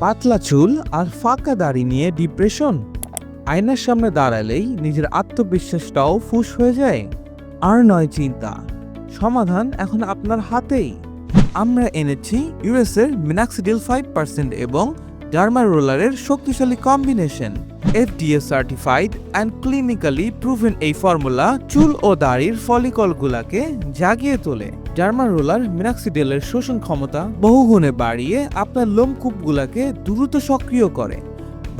পাতলা চুল আর ফাঁকা দাড়ি নিয়ে ডিপ্রেশন? আয়নার সামনে দাঁড়ালেই নিজের আত্মবিশ্বাসটাও ফুস হয়ে যায়? আর নয় চিন্তা, সমাধান এখন আপনার হাতেই। আমরা এনেছি ইউএসের মিনাক্সিডিল 5% এবং ডার্মা রোলারের শক্তিশালী combination. FDA certified and clinically proven এই ফর্মুলা চুল ও দাড়ির ফলিকলগুলোকে জাগিয়ে তোলে। ডার্মা রোলার মিনাক্সিডিলের শোষণ ক্ষমতা বহুগুণে বাড়িয়ে আপনার লোমকূপগুলোকে দ্রুত সক্রিয় করে।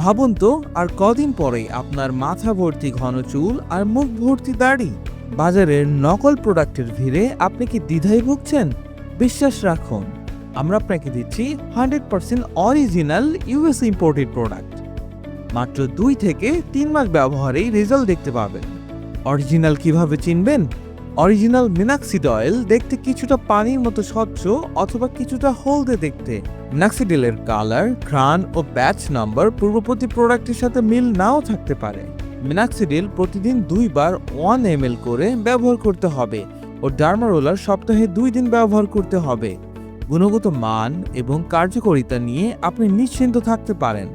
ভাবুন তো, আর কদিন পরেই আপনার মাথা ভর্তি ঘন চুল আর মুখ ভর্তি দাড়ি। বাজারের নকল প্রোডাক্টের ভিড়ে আপনি কি দ্বিধায় ভুগছেন? বিশ্বাস রাখুন, আমরা আপনাকে দিচ্ছি 100% অরিজিনাল ইউএস ইম্পোর্টেড প্রোডাক্ট। মাত্র 2 থেকে 3 মাস ব্যবহারেই রেজাল্ট দেখতে পাবেন। অরিজিনাল কিভাবে চিনবেন? অরিজিনাল মিনাক্সিড অয়েল দেখতে কিছুটা পানির মতো স্বচ্ছ অথবা কিছুটা হলদে দেখতে। মিনাক্সিডিলের কালার, ঘ্রাণ ও ব্যাচ নাম্বার পূর্ববর্তী প্রোডাক্টের সাথে মিল নাও থাকতে পারে। মিনাক্সিডিল প্রতিদিন 2 বার 1 ml করে ব্যবহার করতে হবে ও ডার্মা রোলার সপ্তাহে 2 দিন ব্যবহার করতে হবে। গুণগত মান এবং কার্যকারিতা নিয়ে আপনি নিশ্চিন্ত থাকতে পারেন।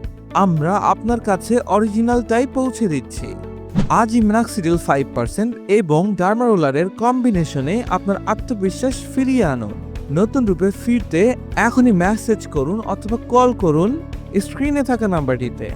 আমরা আপনার কাছে অরিজিনালটাই পৌঁছে দিচ্ছি। আজই মিনাক্সিডিল 5% এবং ডার্মা রোলারের কম্বিনেশনে আপনার আত্মবিশ্বাস ফিরিয়ে আনুন। নতুন রূপে ফিরতে এখনই মেসেজ করুন অথবা কল করুন স্ক্রিনে থাকা নাম্বারটিতে।